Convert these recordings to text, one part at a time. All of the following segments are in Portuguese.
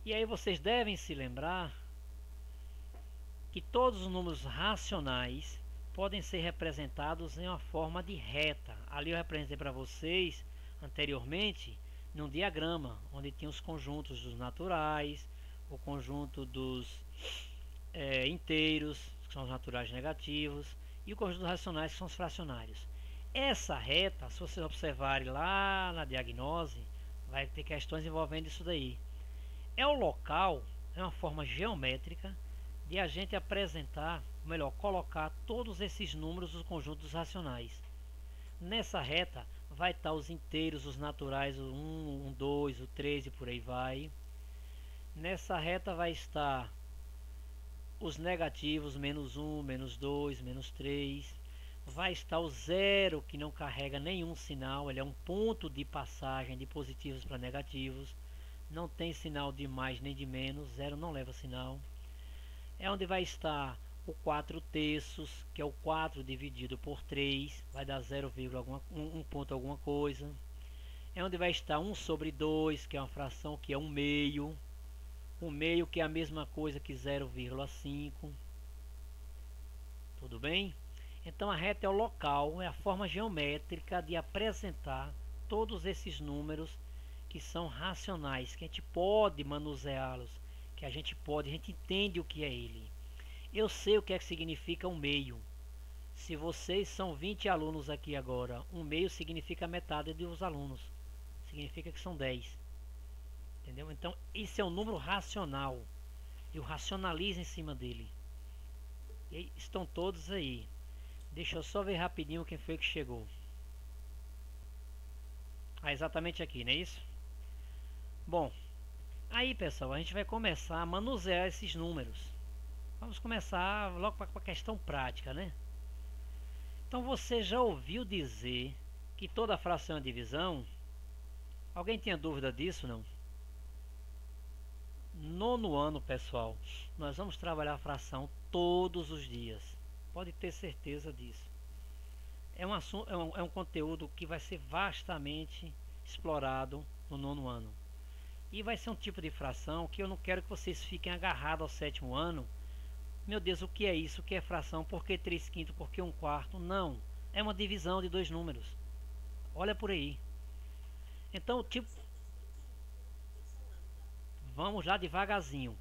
E aí vocês devem se lembrar que todos os números racionais podem ser representados em uma forma de reta. Ali eu representei para vocês anteriormente num diagrama, onde tinha os conjuntos dos naturais, o conjunto dos inteiros, que são os naturais negativos, e o conjunto dos racionais, que são os fracionários. Essa reta, se vocês observarem lá na diagnose, vai ter questões envolvendo isso daí. É o local, é uma forma geométrica de a gente apresentar, ou melhor, colocar todos esses números do conjunto dos racionais. Nessa reta vai estar os inteiros, os naturais, o 1, o 2, o 3 e por aí vai. Nessa reta vai estar os negativos, menos 1, menos 2, menos 3. Vai estar o zero, que não carrega nenhum sinal, ele é um ponto de passagem de positivos para negativos. Não tem sinal de mais nem de menos, zero não leva sinal. É onde vai estar o 4 terços, que é o 4 dividido por 3, vai dar 0,1 ponto alguma coisa. É onde vai estar 1 sobre 2, que é uma fração que é 1 meio. 1 meio que é a mesma coisa que 0,5. Tudo bem? Então a reta é o local, é a forma geométrica de apresentar todos esses números que são racionais, que a gente pode manuseá-los, que a gente entende o que é ele. Eu sei o que é que significa um meio. Se vocês são 20 alunos aqui agora, um meio significa metade dos alunos. Significa que são 10. Entendeu? Então, isso é um número racional. Eu racionalizo em cima dele. E estão todos aí. Deixa eu só ver rapidinho quem foi que chegou. Exatamente aqui, não é isso? Bom, aí pessoal, a gente vai começar a manusear esses números. Vamos começar logo com a questão prática, né? Então você já ouviu dizer que toda fração é divisão? Alguém tinha dúvida disso, não? Nono ano, pessoal, nós vamos trabalhar a fração todos os dias. Pode ter certeza disso. É um conteúdo que vai ser vastamente explorado no nono ano. E vai ser um tipo de fração que eu não quero que vocês fiquem agarrados ao sétimo ano. Meu Deus, o que é isso? O que é fração? Por que 3/5? Por que 1/4? Não, é uma divisão de dois números. Olha por aí. Então, tipo, vamos lá devagarzinho.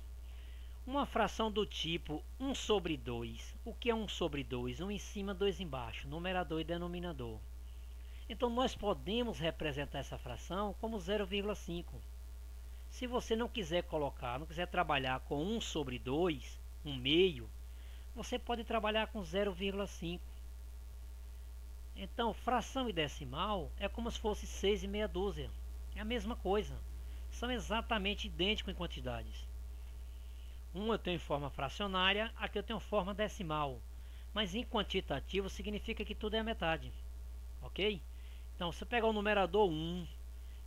Uma fração do tipo 1 sobre 2. O que é 1 sobre 2? 1 em cima, 2 embaixo. Numerador e denominador. Então nós podemos representar essa fração como 0,5. Se você não quiser colocar, não quiser trabalhar com 1 sobre 2, 1 meio, você pode trabalhar com 0,5. Então, fração e decimal é como se fosse 6 e meia dúzia. É a mesma coisa. São exatamente idênticos em quantidades. Um eu tenho em forma fracionária, aqui eu tenho forma decimal. Mas em quantitativo significa que tudo é a metade. Ok? Então, se eu pegar o numerador 1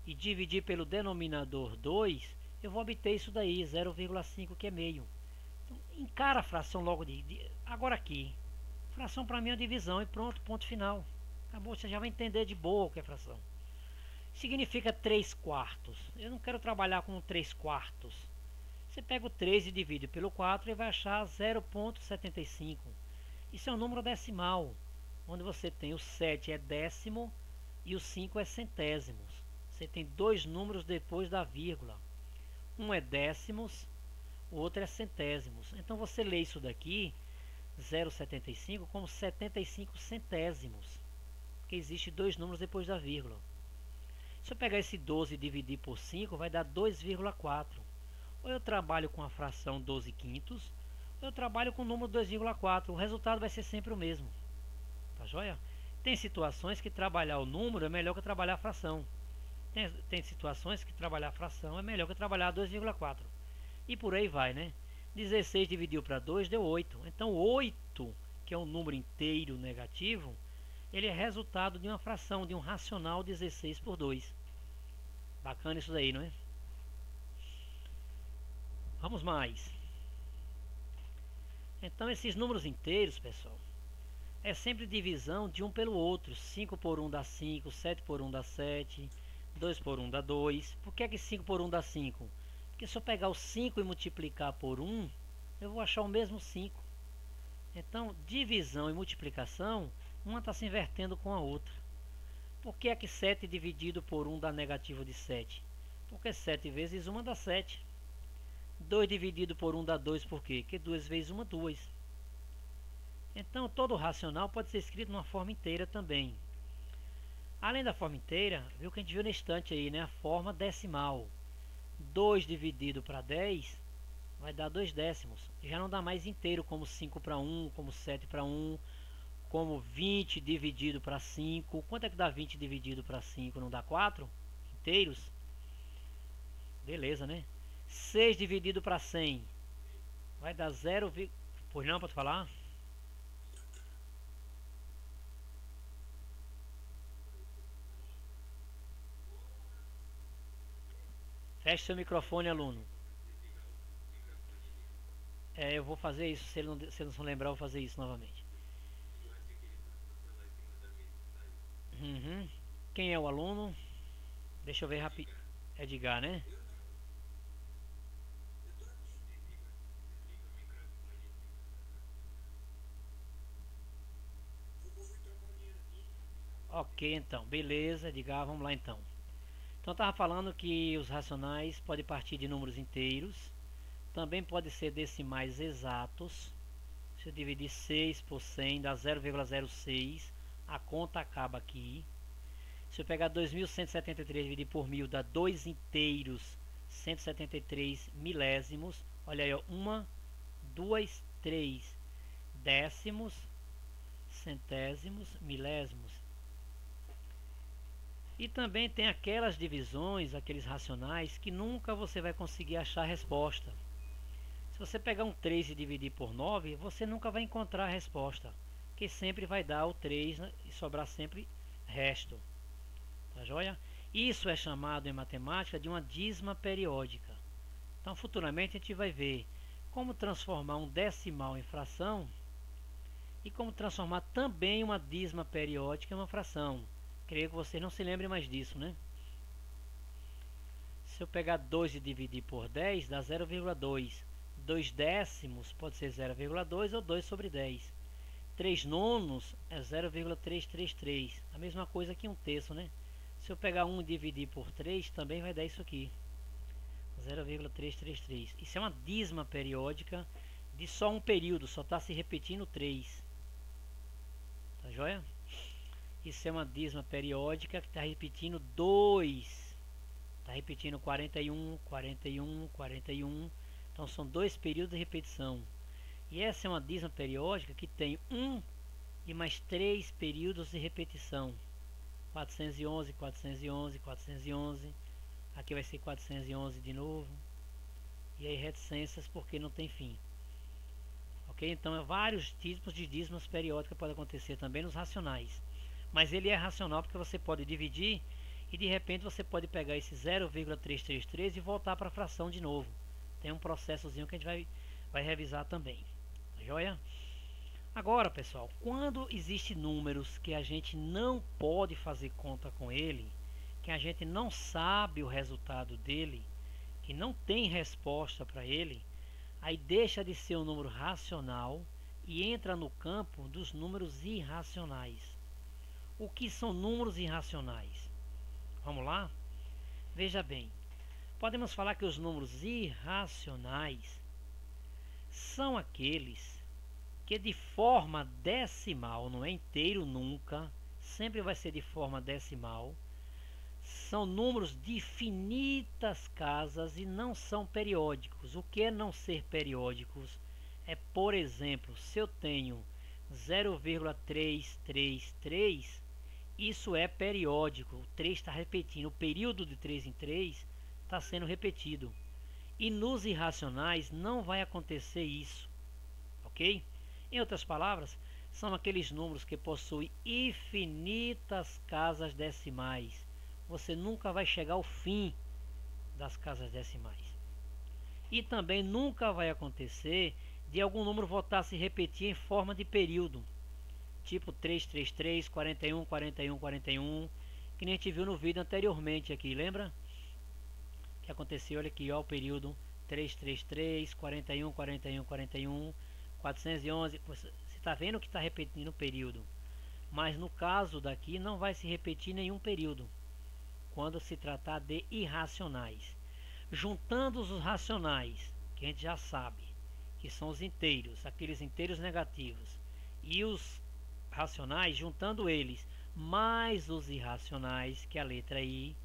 e dividir pelo denominador 2, eu vou obter isso daí, 0,5, que é meio. Então, encara a fração logo agora aqui. Fração para mim é divisão e pronto, ponto final. Acabou, você já vai entender de boa o que é fração. Significa 3/4. Eu não quero trabalhar com 3/4. Você pega o 3 e divide pelo 4 e vai achar 0,75. Isso é um número decimal, onde você tem o 7 é décimo e o 5 é centésimos. Você tem dois números depois da vírgula. Um é décimos, o outro é centésimos. Então você lê isso daqui, 0,75, como 75 centésimos. Porque existe dois números depois da vírgula. Se eu pegar esse 12 e dividir por 5, vai dar 2,4. Ou eu trabalho com a fração 12 quintos, ou eu trabalho com o número 2,4. O resultado vai ser sempre o mesmo. Tá joia? Tem situações que trabalhar o número é melhor que trabalhar a fração. Tem situações que trabalhar a fração é melhor que trabalhar 2,4. E por aí vai, né? 16 dividiu para 2 deu 8. Então 8, que é um número inteiro negativo, ele é resultado de uma fração, de um racional 16 por 2. Bacana isso daí, não é? Vamos mais. Então esses números inteiros, pessoal, é sempre divisão de um pelo outro. 5 por 1 dá 5, 7 por 1 dá 7, 2 por 1 dá 2. Por que 5 por 1 dá 5? Porque Porque se eu pegar o 5 e multiplicar por 1, eu vou achar o mesmo 5. Então, divisão e multiplicação, uma está se invertendo com a outra. Por que é que 7 dividido por 1 dá negativo de 7? Porque 7 vezes 1 dá 7. 2 dividido por 1 dá 2, por quê? Porque 2 vezes 1 é 2. Então, todo racional pode ser escrito numa forma inteira também. Além da forma inteira, viu que a gente viu na estante aí, né? A forma decimal. 2 dividido para 10 vai dar 2 décimos. Já não dá mais inteiro, como 5 para 1, como 7 para 1, como 20 dividido para 5. Quanto é que dá 20 dividido para 5? Não dá 4 inteiros? Beleza, né? 6 dividido para 100 vai dar 0, pois não, pode falar? Feche seu microfone, aluno. Eu vou fazer isso, se ele não lembrar, eu vou fazer isso novamente. Uhum. Quem é o aluno? Deixa eu ver rapidinho. Edgar, né? Ok, então. Beleza, Edgar, vamos lá então. Então eu estava falando que os racionais podem partir de números inteiros. Também pode ser decimais exatos. Se eu dividir 6 por 100 dá 0,06. A conta acaba aqui. Se eu pegar 2173 e dividir por 1000 dá 2 inteiros 173 milésimos. Olha aí, ó, 1, 2, 3 décimos, centésimos, milésimos. E também tem aquelas divisões, aqueles racionais que nunca você vai conseguir achar a resposta. Se você pegar um 3 e dividir por 9, você nunca vai encontrar a resposta, que sempre vai dar o 3, né, e sobrar sempre resto. Tá joia? Isso é chamado em matemática de uma dízima periódica. Então futuramente a gente vai ver como transformar um decimal em fração e como transformar também uma dízima periódica em uma fração. Creio que vocês não se lembrem mais disso, né? Se eu pegar 2 e dividir por 10, dá 0,2. 2 décimos pode ser 0,2 ou 2 sobre 10. 3 nonos é 0,333. A mesma coisa que um terço, né? Se eu pegar 1 e dividir por 3, também vai dar isso aqui. 0,333. Isso é uma dízima periódica de só um período, só está se repetindo 3. Tá joia? Isso é uma dízima periódica que está repetindo 2. Está repetindo 41, 41, 41. Então são 2 períodos de repetição. E essa é uma dízima periódica que tem 1 e mais 3 períodos de repetição. 411, 411, 411. Aqui vai ser 411 de novo. E aí reticências porque não tem fim. Ok? Então vários tipos de dízimas periódicas podem acontecer também nos racionais. Mas ele é racional porque você pode dividir e de repente você pode pegar esse 0,333 e voltar para a fração de novo. Tem um processozinho que a gente vai revisar também. Tá joia? Agora, pessoal, quando existem números que a gente não pode fazer conta com ele, que a gente não sabe o resultado dele, que não tem resposta para ele, aí deixa de ser um número racional e entra no campo dos números irracionais. O que são números irracionais? Vamos lá? Veja bem, podemos falar que os números irracionais são aqueles que de forma decimal, não é inteiro nunca, sempre vai ser de forma decimal, são números de finitas casas e não são periódicos. O que é não ser periódicos? É, por exemplo, se eu tenho 0,333, isso é periódico. O 3 está repetindo, o período de 3 em 3 está sendo repetido. E nos irracionais não vai acontecer isso, ok? Em outras palavras, são aqueles números que possuem infinitas casas decimais. Você nunca vai chegar ao fim das casas decimais. E também nunca vai acontecer de algum número voltar a se repetir em forma de período. Tipo 333, 41, 41, 41, que nem a gente viu no vídeo anteriormente aqui, lembra? que aconteceu, olha aqui, ó, o período 333, 41, 41, 41, 411, você está vendo que está repetindo o período, mas no caso daqui não vai se repetir nenhum período, quando se tratar de irracionais. Juntando os racionais, que a gente já sabe, que são os inteiros, aqueles inteiros negativos, e os racionais, juntando eles, mais os irracionais, que a letra I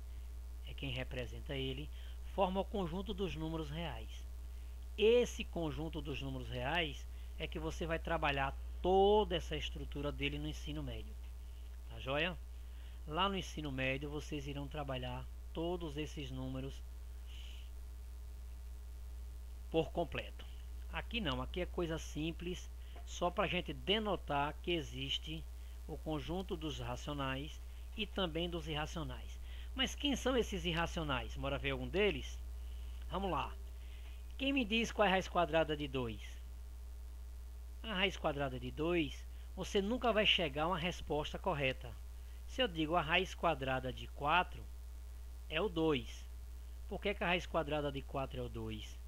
é quem representa ele, forma o conjunto dos números reais. Esse conjunto dos números reais é que você vai trabalhar toda essa estrutura dele no ensino médio. Tá joia? Lá no ensino médio vocês irão trabalhar todos esses números por completo. Aqui não, aqui é coisa simples, só para a gente denotar que existe o conjunto dos racionais e também dos irracionais. Mas quem são esses irracionais? Bora ver algum deles? Vamos lá. Quem me diz qual é a raiz quadrada de 2? A raiz quadrada de 2, você nunca vai chegar a uma resposta correta. Se eu digo a raiz quadrada de 4, é o 2. Por que a raiz quadrada de 4 é o 2?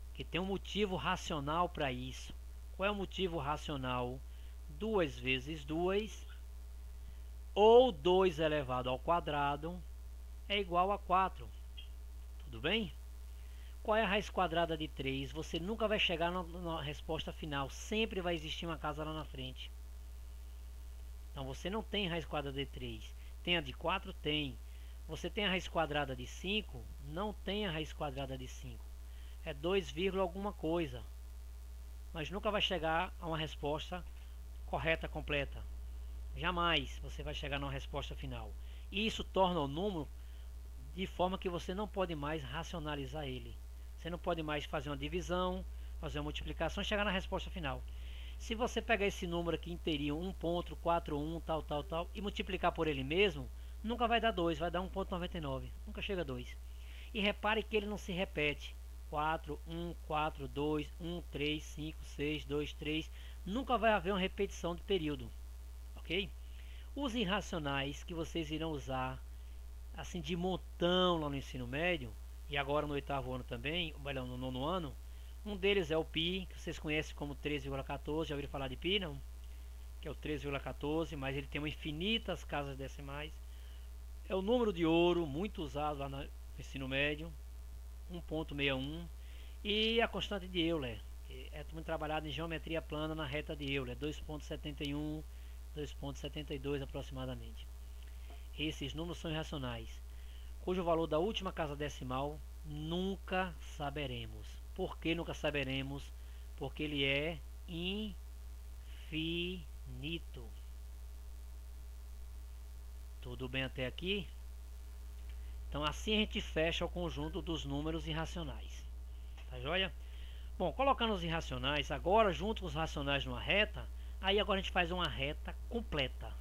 Porque tem um motivo racional para isso. Qual é o motivo racional? 2 vezes 2, ou 2 elevado ao quadrado, é igual a 4. Tudo bem? Qual é a raiz quadrada de 3? Você nunca vai chegar na resposta final. Sempre vai existir uma casa lá na frente. Então você não tem raiz quadrada de 3. Tem a de 4? Tem. Você tem a raiz quadrada de 5? Não tem a raiz quadrada de 5. É 2, alguma coisa. Mas nunca vai chegar a uma resposta correta, completa. Jamais você vai chegar numa resposta final. E isso torna o número de forma que você não pode mais racionalizar ele. Você não pode mais fazer uma divisão, fazer uma multiplicação e chegar na resposta final. Se você pegar esse número aqui inteirinho, 1.41, tal, e multiplicar por ele mesmo, nunca vai dar 2, vai dar 1.99. Nunca chega a 2. E repare que ele não se repete. 4, 1, 4, 2, 1, 3, 5, 6, 2, 3. Nunca vai haver uma repetição de período. Ok? Os irracionais que vocês irão usar assim de montão lá no ensino médio, e agora no 8º ano também, ou melhor, no 9º ano, um deles é o π, que vocês conhecem como 13,14, já ouviram falar de π, não? Que é o 13,14, mas ele tem infinitas casas decimais. É o número de ouro, muito usado lá no ensino médio, 1.61, e a constante de Euler, que é muito trabalhado em geometria plana na reta de Euler, 2.71, 2.72 aproximadamente. Esses números são irracionais, cujo valor da última casa decimal nunca saberemos. Por que nunca saberemos? Porque ele é infinito. Tudo bem até aqui? Então assim a gente fecha o conjunto dos números irracionais. Tá joia? Bom, colocando os irracionais agora junto com os racionais numa reta, aí agora a gente faz uma reta completa.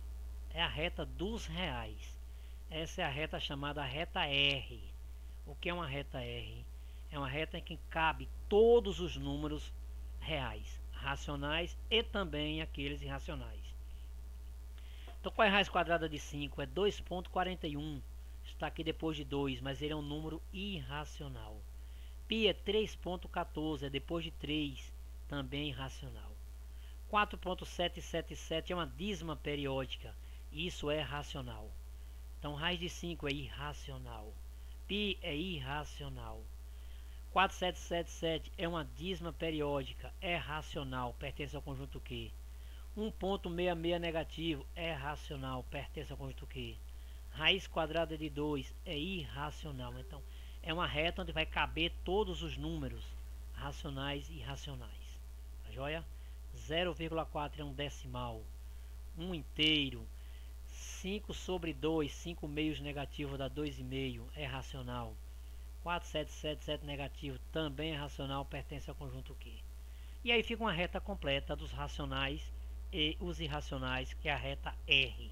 É a reta dos reais. Essa é a reta chamada reta R. O que é uma reta R? É uma reta em que cabe todos os números reais, racionais e também aqueles irracionais. Então qual é a raiz quadrada de 5? É 2.41. Está aqui depois de 2, mas ele é um número irracional. Π é 3.14, é depois de 3, também irracional. 4.777 é uma dízima periódica, isso é racional. Então raiz de 5 é irracional. Π é irracional. 4777 é uma dízima periódica, é racional, pertence ao conjunto Q. 1.66 negativo é racional, pertence ao conjunto Q. Raiz quadrada de 2 é irracional. Então é uma reta onde vai caber todos os números racionais e irracionais. Tá joia? 0,4 é um decimal, um inteiro. 5 sobre 2, 5 meios negativo dá 2,5, é racional. 4777 negativo também é racional, pertence ao conjunto Q. E aí fica uma reta completa dos racionais e os irracionais, que é a reta R.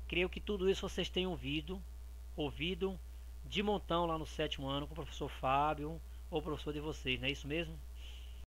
Creio que tudo isso vocês têm ouvido de montão lá no 7º ano com o professor Fábio ou o professor de vocês, não é isso mesmo?